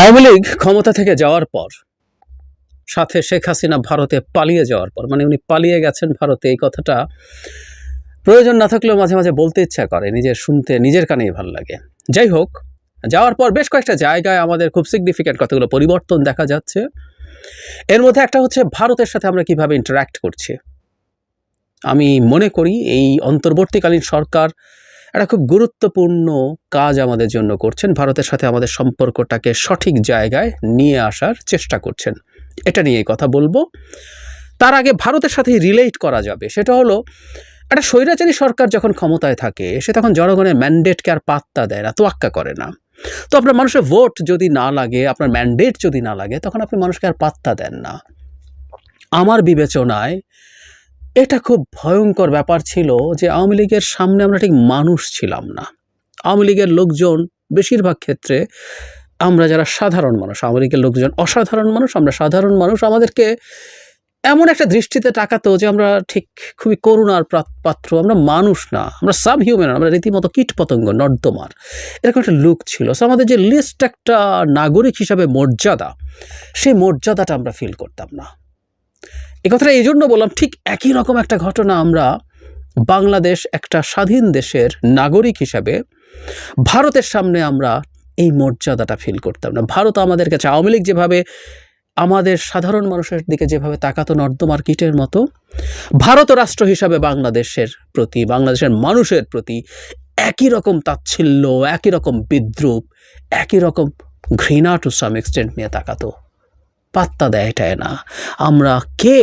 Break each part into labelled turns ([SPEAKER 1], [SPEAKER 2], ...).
[SPEAKER 1] আওয়ামী লীগ ক্ষমতা থেকে যাওয়ার পর সাথে শেখ হাসিনা ভারতে পালিয়ে যাওয়ার পর উনি পালিয়ে গেছেন ভারতে, এই কথাটা প্রয়োজন না থাকলেও মাঝে মাঝে বলতে ইচ্ছা করে, শুনতে নিজের কানেই ভালো লাগে। যাই হোক, যাওয়ার পর বেশ কয়েকটা জায়গায় আমাদের খুব সিগনিফিক্যান্ট কতগুলো পরিবর্তন দেখা যাচ্ছে। এর মধ্যে একটা হচ্ছে ভারতের সাথে আমরা কিভাবে ইন্টারাক্ট করছি। আমি মনে করি এই অন্তর্বর্তীকালীন সরকার একটা খুব গুরুত্বপূর্ণ কাজ আমাদের জন্য করছেন, ভারতের সাথে আমাদের সম্পর্কটাকে সঠিক জায়গায় নিয়ে আসার চেষ্টা করছেন। এটা নিয়ে কথা বলবো। তার আগে ভারতের সাথে রিলেট করা যাবে, সেটা হলো একটা স্বৈরাচারী সরকার যখন ক্ষমতায় থাকে সে তখন জনগণের ম্যান্ডেটকে আর পাত্তা দেয় না, তোয়াক্কা করে না। তো আপনার মানুষের ভোট যদি না লাগে, আপনার ম্যান্ডেট যদি না লাগে, তখন আপনি মানুষকে আর পাত্তা দেন না। আমার বিবেচনায় এটা খুব ভয়ঙ্কর ব্যাপার ছিল যে আওয়ামী লীগের সামনে আমরা ঠিক মানুষ ছিলাম না। আওয়ামী লীগের লোকজন বেশিরভাগ ক্ষেত্রে আমরা যারা সাধারণ মানুষ, আওয়ামী লীগের লোকজন অসাধারণ মানুষ, আমরা সাধারণ মানুষ, আমাদেরকে এমন একটা দৃষ্টিতে তাকাতো যে আমরা ঠিক খুবই করুণার পাত্র, আমরা মানুষ না, আমরা সাব হিউম্যান, আমরা রীতিমতো কীট পতঙ্গ, নর্দমার, এরকম একটা লুক ছিল। সো আমাদের যে লিস্ট একটা নাগরিক হিসাবে মর্যাদা, সেই মর্যাদাটা আমরা ফিল করতাম না। এই কথাটা এই জন্য বললাম, ঠিক একই রকম একটা ঘটনা আমরা বাংলাদেশ একটা স্বাধীন দেশের নাগরিক হিসাবে ভারতের সামনে আমরা এই মর্যাদাটা ফিল করতাম না। ভারত আমাদের কাছে আওয়ামী লীগ যেভাবে আমাদের সাধারণ মানুষের দিকে যেভাবে তাকাতো নর্দমার কীটের মতো, ভারত রাষ্ট্র হিসাবে বাংলাদেশের প্রতি, বাংলাদেশের মানুষের প্রতি একই রকম তাচ্ছিল্য, একই রকম বিদ্রুপ, একই রকম ঘৃণা টু সাম এক্সটেন্ট নিয়ে তাকাতো। পাত্তা দেয় এটাই না। আমরা কে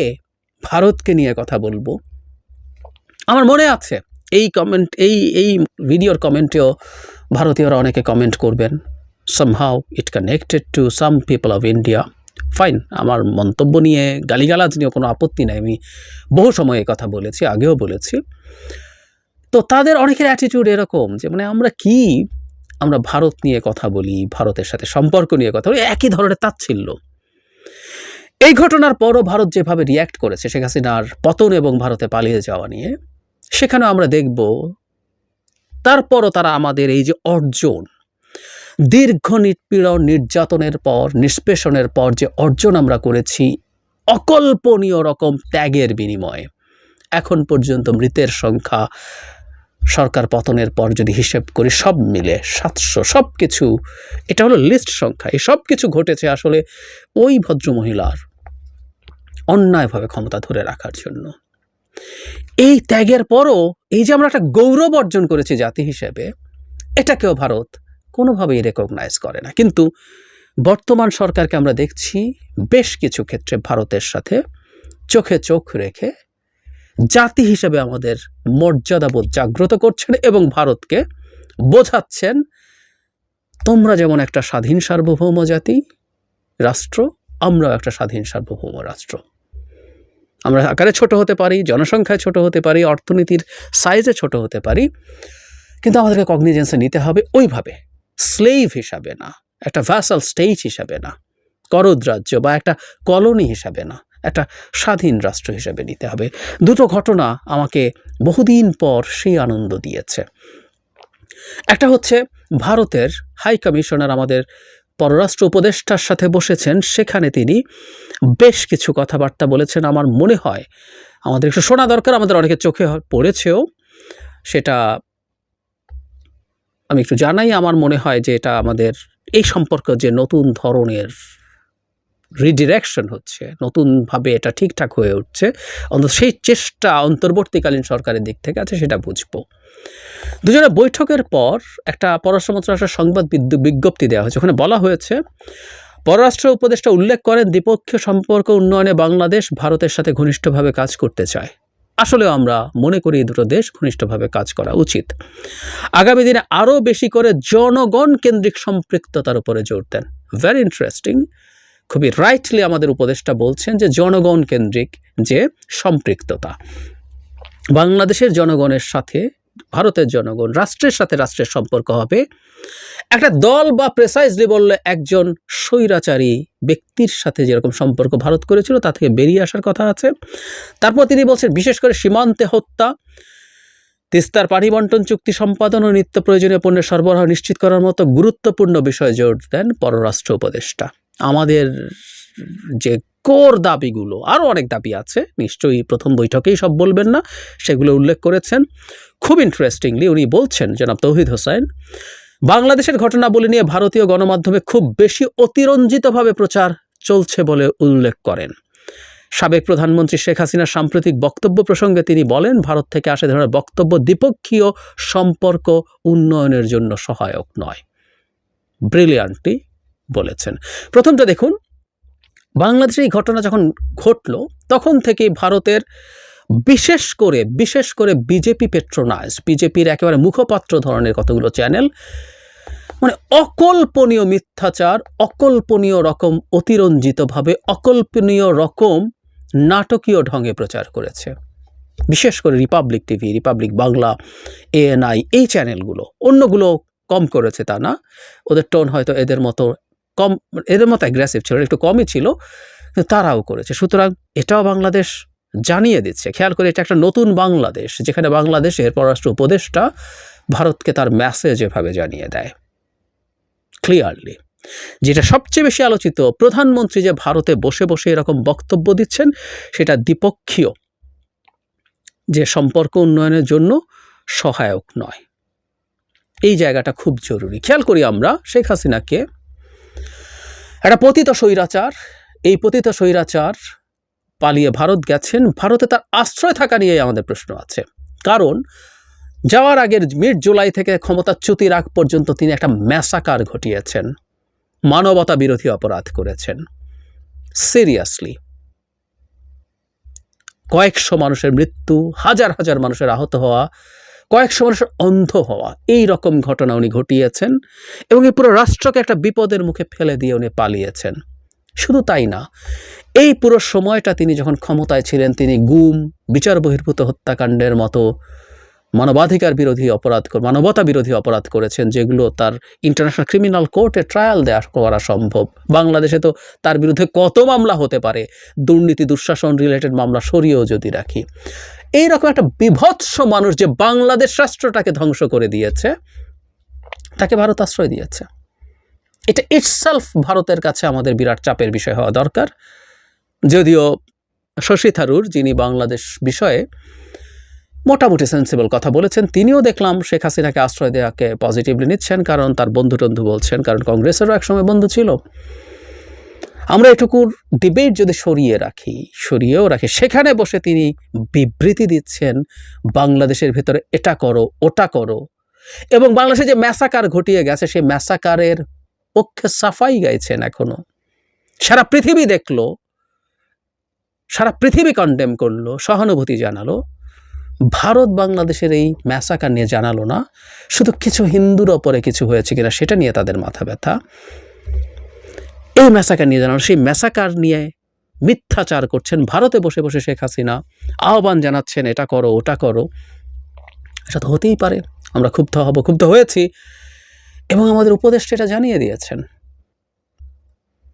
[SPEAKER 1] ভারতকে নিয়ে কথা বলবো? আমার মনে আছে এই কমেন্ট, এই ভিডিওর কমেন্টেও ভারতীয়রা অনেকে কমেন্ট করবেন, somehow it connected to some people of India. Fine, আমার মন্তব্য নিয়ে, গালিগালাজ নিয়ে কোনো আপত্তি নাই। আমি বহু সময় এই কথা বলেছি, আগেও বলেছি। তো তাদের অনেকের অ্যাটিটিউড এরকম যে আমরা ভারত নিয়ে কথা বলি, ভারতের সাথে সম্পর্ক নিয়ে কথা বলি, একই ধরনের তাচ্ছিল্য। এই ঘটনার পরও ভারত যেভাবে রিয়্যাক্ট করেছে শেখ হাসিনার পতন এবং ভারতে পালিয়ে যাওয়া নিয়ে, সেখানেও আমরা দেখব তারপরও তারা আমাদের এই যে অর্জন, দীর্ঘ নিপীড়ন, নির্যাতনের পর, নিষ্পেষণের পর যে অর্জন আমরা করেছি অকল্পনীয় রকম ত্যাগের বিনিময়ে, এখন পর্যন্ত মৃতের সংখ্যা সরকার পতনের পর যদি হিসেব করি সব মিলে 700, সব কিছু, এটা হলো লিস্ট সংখ্যা। এই সব কিছু ঘটেছে আসলে ওই ভদ্রমহিলার অন্যায়ভাবে ক্ষমতা ধরে রাখার জন্য। এই ত্যাগের পরও এই যে আমরা একটা গৌরব অর্জন করেছি জাতি হিসেবে, এটাকেও ভারত কোনোভাবেই রেকগনাইজ করে না। কিন্তু বর্তমান সরকারকে আমরা দেখছি বেশ কিছু ক্ষেত্রে ভারতের সাথে চোখে চোখ রেখে জাতি হিসেবে আমাদের মর্যাদাবোধ জাগ্রত করছেন এবং ভারতকে বোঝাচ্ছেন, তোমরা যেমন একটা স্বাধীন সার্বভৌম জাতি রাষ্ট্র, আমরাও একটা স্বাধীন সার্বভৌম রাষ্ট্র। আমরা আকারে ছোট হতে পারি, জনসংখ্যায় ছোট হতে পারি, অর্থনীতির সাইজে ছোট হতে পারি, কিন্তু আমাদেরকে কগনিজেন্সে নিতে হবে ওইভাবে, স্লেভ হিসাবে না, একটা ভ্যাসাল স্টেট হিসাবে না, করদ রাজ্য বা একটা কলোনি হিসাবে না, একটা স্বাধীন রাষ্ট্র হিসাবে নিতে হবে। দুটো ঘটনা আমাকে বহুদিন পর সেই আনন্দ দিয়েছে। একটা হচ্ছে ভারতের হাই কমিশনার আমাদের পররাষ্ট্র উপদেষ্টার সাথে বসেছেন, সেখানে তিনি বেশ কিছু কথাবার্তা বলেছেন। আমার মনে হয় আমাদের একটু শোনা দরকার, আমাদের অনেকের চোখে পড়েছেও, সেটা আমি একটু জানাই। আমার মনে হয় যে এটা আমাদের এই সম্পর্ক যে নতুন ধরনের রিডিরেকশন হচ্ছে, নতুনভাবে এটা ঠিকঠাক হয়ে উঠছে, অন্তত সেই চেষ্টা অন্তর্বর্তীকালীন সরকারের দিক থেকে আছে, সেটা বুঝবো। দুজনের বৈঠকের পর একটা পররাষ্ট্র মন্ত্রণালয়ের সংবাদ বিজ্ঞপ্তি দেওয়া হয়েছে। ওখানে বলা হয়েছে, পররাষ্ট্র উপদেষ্টা উল্লেখ করেন, দ্বিপক্ষীয় সম্পর্ক উন্নয়নে বাংলাদেশ ভারতের সাথে ঘনিষ্ঠভাবে কাজ করতে চায়। আসলেও আমরা মনে করি এই দুটো দেশ ঘনিষ্ঠভাবে কাজ করা উচিত। আগামী দিনে আরও বেশি করে জনগণ কেন্দ্রিক সম্পৃক্ততার উপরে জোর দেন। ভেরি ইন্টারেস্টিং, খুবই রাইটলি আমাদের উপদেষ্টা বলছেন যে জনগণ কেন্দ্রিক যে সম্পৃক্ততা, বাংলাদেশের জনগণের সাথে ভারতের জনগণ, রাষ্ট্রের সাথে রাষ্ট্রের সম্পর্ক হবে। একটা দল বা প্রেসাইজলি বললে একজন স্বৈরাচারী ব্যক্তির সাথে যেরকম সম্পর্ক ভারত করেছিল তা থেকে বেরিয়ে আসার কথা আছে। তারপর তিনি বলছেন, বিশেষ করে সীমান্তে হত্যা, তিস্তার পানি বন্টন চুক্তি সম্পাদন ও নিত্য প্রয়োজনীয় পণ্যের সরবরাহ নিশ্চিত করার মতো গুরুত্বপূর্ণ বিষয়ে জোর দেন পররাষ্ট্র উপদেষ্টা। আমাদের যে কোর দাবিগুলো, আরও অনেক দাবি আছে, নিশ্চয়ই প্রথম বৈঠকেই সব বলবেন না, সেগুলো উল্লেখ করেছেন। খুব ইন্টারেস্টিংলি উনি বলছেন, জনাব তৌহিদ হোসেন, বাংলাদেশের ঘটনাবলী নিয়ে ভারতীয় গণমাধ্যমে খুব বেশি অতিরঞ্জিতভাবে প্রচার চলছে বলে উল্লেখ করেন। সাবেক প্রধানমন্ত্রী শেখ হাসিনার সাম্প্রতিক বক্তব্য প্রসঙ্গে তিনি বলেন, ভারত থেকে আসা ধরনের বক্তব্য দ্বিপক্ষীয় সম্পর্ক উন্নয়নের জন্য সহায়ক নয়। ব্রিলিয়ান্টলি বলেছেন। প্রথমটা দেখুন, বাংলাদেশে এই ঘটনা যখন ঘটল তখন থেকে ভারতের বিশেষ করে বিজেপি পেট্রোনাইজ, বিজেপির একেবারে মুখপাত্র ধরনের কতগুলো চ্যানেল মানে অকল্পনীয় মিথ্যাচার, অকল্পনীয় রকম অতিরঞ্জিতভাবে, অকল্পনীয় রকম নাটকীয় ঢঙে প্রচার করেছে। বিশেষ করে Republic TV, Republic Bangla, ANI, এই চ্যানেলগুলো। অন্যগুলো কম করেছে তা না, ওদের টোন হয়তো এদের মতো অ্যাগ্রেসিভ ছিল, একটু কমই ছিল, কিন্তু তারাও করেছে। সুতরাং এটাও বাংলাদেশ জানিয়ে দিচ্ছে। খেয়াল করে, এটা একটা নতুন বাংলাদেশ, যেখানে বাংলাদেশের পররাষ্ট্র উপদেষ্টা ভারতকে তার মেসেজ এভাবে জানিয়ে দেয় ক্লিয়ারলি। যেটা সবচেয়ে বেশি আলোচিত, প্রধানমন্ত্রী যে ভারতে বসে বসে এরকম বক্তব্য দিচ্ছেন, সেটা দ্বিপক্ষীয় যে সম্পর্ক উন্নয়নের জন্য সহায়ক নয়। এই জায়গাটা খুব জরুরি। খেয়াল করি আমরা শেখ হাসিনাকে একটা পতিত স্বৈরাচার, এই পতিত স্বৈরাচার পালিয়ে ভারত গেছেন। ভারতে তার আশ্রয় থাকা নিয়ে আমাদের প্রশ্ন আছে, কারণ যাওয়ার আগের মিড-জুলাই থেকে ক্ষমতাচ্যুতির আগ পর্যন্ত তিনি একটা ম্যাসাকার ঘটিয়েছেন, মানবতা বিরোধী অপরাধ করেছেন। সিরিয়াসলি কয়েকশো মানুষের মৃত্যু, হাজার হাজার মানুষের আহত হওয়া, কয়েকশো মানুষের অন্ধ হওয়া, এই রকম ঘটনা উনি ঘটিয়েছেন এবং এই পুরো রাষ্ট্রকে একটা বিপদের মুখে ফেলে দিয়ে উনি পালিয়েছেন। শুধু তাই না, এই পুরো সময়টা তিনি যখন ক্ষমতায় ছিলেন, তিনি গুম, বিচার বহির্ভূত হত্যাকাণ্ডের মতো মানবাধিকার বিরোধী অপরাধ, মানবতা বিরোধী অপরাধ করেছেন, যেগুলো তার ইন্টারন্যাশনাল ক্রিমিনাল কোর্টে ট্রায়াল দেওয়া করা সম্ভব। বাংলাদেশে তো তার বিরুদ্ধে কত মামলা হতে পারে, দুর্নীতি দুঃশাসন রিলেটেড মামলা সরিয়েও যদি রাখি। এইরকম একটা বিভৎস মানুষ যে বাংলাদেশ রাষ্ট্রটাকে ধ্বংস করে দিয়েছে, তাকে ভারত আশ্রয় দিয়েছে। এটা ইটসেলফ ভারতের কাছে আমাদের বিরাট চাপের বিষয় হওয়া দরকার। যদিও শশী থারুর, যিনি বাংলাদেশ বিষয়ে মোটামুটি সেন্সিবল কথা বলেছেন, তিনিও দেখলাম শেখ হাসিনাকে আশ্রয় দেওয়াকে পজিটিভলি নিচ্ছেন, কারণ তার বন্ধু বলছেন, কারণ কংগ্রেসেরও একসময় বন্ধু ছিল। আমরা এটুকুর ডিবেট যদি সরিয়েও রাখি, সেখানে বসে তিনি বিবৃতি দিচ্ছেন বাংলাদেশের ভেতরে এটা করো ওটা করো, এবং বাংলাদেশে যে ম্যাসাকার ঘটিয়ে গেছে সেই ম্যাসাকারের পক্ষে সাফাই গাইছেন। এখনো সারা পৃথিবী দেখলো, সারা পৃথিবী কন্ডেম করলো, সহানুভূতি জানালো। ভারত বাংলাদেশের এই ম্যাসাকার নিয়ে জানালো না, শুধু কিছু হিন্দুর ওপরে কিছু হয়েছে কিনা সেটা নিয়ে তাদের মাথা ব্যথা। এই ম্যাসাকার নিয়ে জানালো, সেই ম্যাসাকার নিয়ে মিথ্যাচার করছেন ভারতে বসে বসে শেখ হাসিনা, আহ্বান জানাচ্ছেন এটা করো ওটা করো। এটা তো হতেই পারে, আমরা ক্ষুব্ধ হব, ক্ষুব্ধ হয়েছি, এবং আমাদের উপদেষ্টা এটা জানিয়ে দিয়েছেন।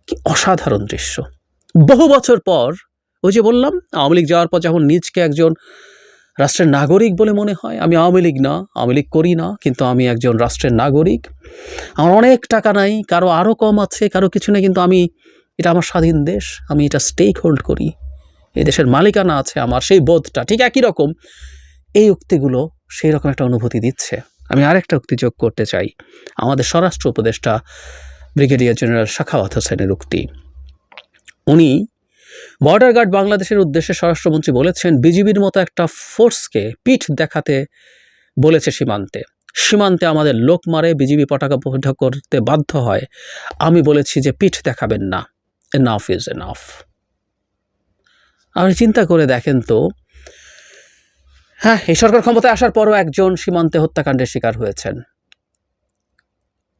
[SPEAKER 1] কি অসাধারণ দৃশ্য! বহু বছর পর, ওই যে বললাম, আওয়ামী লীগ যাওয়ার পর যখন নিজকে একজন রাষ্ট্রের নাগরিক বলে মনে হয়, আমি আওয়ামী লীগ না, আওয়ামী লীগ করি না, কিন্তু আমি একজন রাষ্ট্রের নাগরিক, আমার অনেক টাকা নাই, কারো আরও কম আছে, কারো কিছু নেই, কিন্তু এটা আমার স্বাধীন দেশ, আমি এটা স্টেক হোল্ড করি, এই দেশের মালিকানা আছে আমার, সেই বোধটা ঠিক একই রকম। এই উক্তিগুলো সেই রকম একটা অনুভূতি দিচ্ছে। আমি আরেকটা উক্তি যোগ করতে চাই, আমাদের স্বরাষ্ট্র উপদেষ্টা ব্রিগেডিয়ার জেনারেল সাখাওয়াত হোসেনের উক্তি। উনি বর্ডার গার্ড বাংলাদেশের উদ্দেশ্যে স্বরাষ্ট্রমন্ত্রী বলেছেন, বিজিবির মতো একটা ফোর্সকে পিঠ দেখাতে বলেছে সীমান্তে আমাদের লোক মারে, বিজিবি পতাকা বৈঠক করতে বাধ্য হয়। আমি বলেছি যে পিঠ দেখাবেন না, এনাফ ইজ এনাফ। আপনি চিন্তা করে দেখেন তো, হ্যাঁ, এই সরকার ক্ষমতায় আসার পরও একজন সীমান্তে হত্যাকাণ্ডের শিকার হয়েছেন।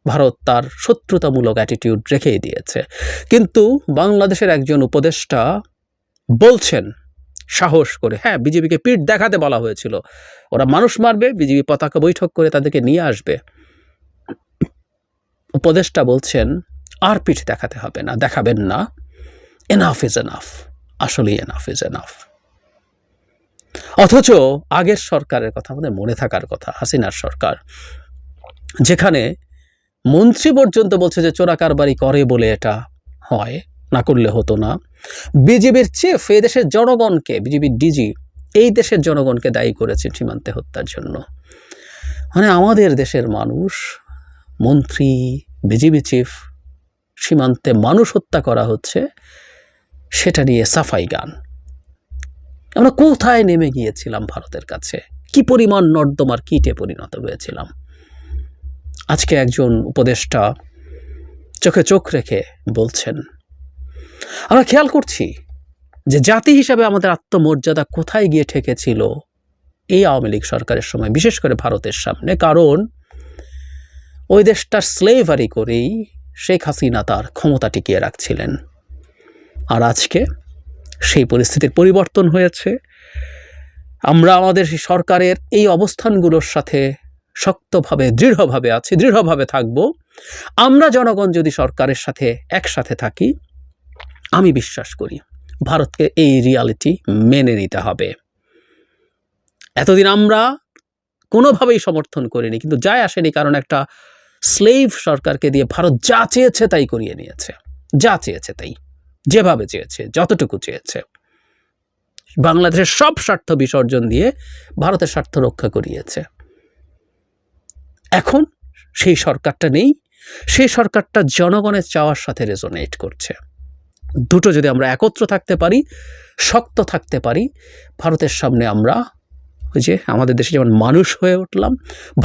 [SPEAKER 1] ভারত তার শত্রুতামূলক অ্যাটিটিউড রেখেই দিয়েছে, কিন্তু বাংলাদেশের একজন উপদেষ্টা বলছেন সাহস করে, হ্যাঁ, বিজেপিকে পিঠ দেখাতে বলা হয়েছিল, ওরা মানুষ মারবে, বিজেপি পতাকা বৈঠক করে তাদেরকে নিয়ে আসবে। উপদেষ্টা বলছেন আর পিঠ দেখাতে হবে না, দেখাবেন না, এনাফ ইজ এনাফ, আসলেই এনাফ ইজ এনাফ। অথচ আগের সরকারের কথা আমাদের মনে থাকার কথা, হাসিনার সরকার, যেখানে মন্ত্রী পর্যন্ত বলছে যে চোরাকারবারি করে বলে এটা হয়, না করলে হতো না। বিজিবির চিফ এই দেশের জনগণকে, বিজিবির ডিজি এই দেশের জনগণকে দায়ী করেছেন সীমান্তে হত্যার জন্য। মানে আমাদের দেশের মানুষ, মন্ত্রী, বিজিবি চিফ, সীমান্তে মানুষ হত্যা করা হচ্ছে, সেটা নিয়ে সাফাই গান। আমরা কোথায় নেমে গিয়েছিলাম ভারতের কাছে, কি পরিমাণ নর্দমার কীটে পরিণত হয়েছিলাম। আজকে একজন উপদেষ্টা চোখে চোখ রেখে বলছেন, আমরা খেয়াল করছি যে জাতি হিসাবে আমাদের আত্মমর্যাদা কোথায় গিয়ে ঠেকেছিল এই আওয়ামী লীগ সরকারের সময়, বিশেষ করে ভারতের সামনে। কারণ ওই দেশটার স্লেভারি করেই শেখ হাসিনা তার ক্ষমতা টিকিয়ে রাখছিলেন। আর আজকে সেই পরিস্থিতির পরিবর্তন হয়েছে। আমরা আমাদের সরকারের এই অবস্থানগুলোর সাথে শক্তভাবে, দৃঢ়ভাবে আছি, দৃঢ়ভাবে থাকব। আমরা জনগণ যদি সরকারের সাথে একসাথে থাকি, আমি বিশ্বাস করি ভারতকে এই রিয়ালিটি মেনে নিতে হবে। এতদিন আমরা কোনোভাবেই সমর্থন করিনি, কিন্তু যায় আসেনি, কারণ একটা স্লেভ সরকারকে দিয়ে ভারত যা চেয়েছে তাই করিয়ে নিয়েছে, যা চেয়েছে তাই, যেভাবে চেয়েছে, যতটুকু চেয়েছে। বাংলাদেশের সব স্বার্থ বিসর্জন দিয়ে ভারতের স্বার্থ রক্ষা করিয়েছে। এখন সেই সরকারটা নেই, সেই সরকারটা জনগণের চাওয়ার সাথে রেজোনেট করছে। দুটো যদি আমরা একত্র থাকতে পারি, শক্ত থাকতে পারি, ভারতের সামনে আমরা ওই যে আমাদের দেশে যেমন মানুষ হয়ে উঠলাম,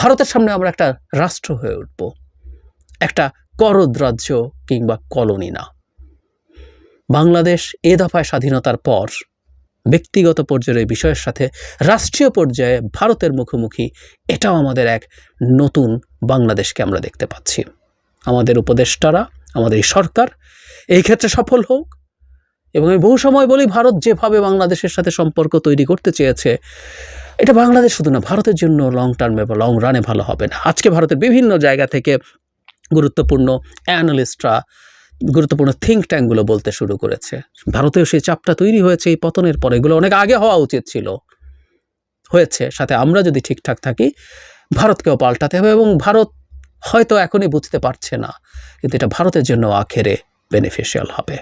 [SPEAKER 1] ভারতের সামনে আমরা একটা রাষ্ট্র হয়ে উঠব, একটা করদ রাজ্য কিংবা কলোনি না। বাংলাদেশ এ দফায় স্বাধীনতার পর ব্যক্তিগত পর্যায়ের বিষয়ের সাথে রাষ্ট্রীয় পর্যায়ে ভারতের মুখোমুখি, এটাও আমাদের এক নতুন বাংলাদেশকে আমরা দেখতে পাচ্ছি। আমাদের উপদেষ্টারা, আমাদের এই সরকার এই ক্ষেত্রে সফল হোক। এবং আমি বহু সময় বলি, ভারত যেভাবে বাংলাদেশের সাথে সম্পর্ক তৈরি করতে চেয়েছে, এটা বাংলাদেশ শুধু না, ভারতের জন্য লং টার্মে বা লং রানে ভালো হবে না। আজকে ভারতের বিভিন্ন জায়গা থেকে গুরুত্বপূর্ণ অ্যানালিস্টরা, গুরুত্বপূর্ণ থিঙ্ক ট্যাঙ্কগুলো বলতে শুরু করেছে, ভারতেও সেই চাপটা তৈরি হয়েছে এই পতনের পরে, এগুলো অনেক আগে হওয়া উচিত ছিল, হয়েছে। সাথে আমরা যদি ঠিকঠাক থাকি, ভারতকেও পাল্টাতে হবে। এবং ভারত হয়তো এখনই বুঝতে পারছে না, কিন্তু এটা ভারতের জন্য আখেরে বেনিফিশিয়াল হবে।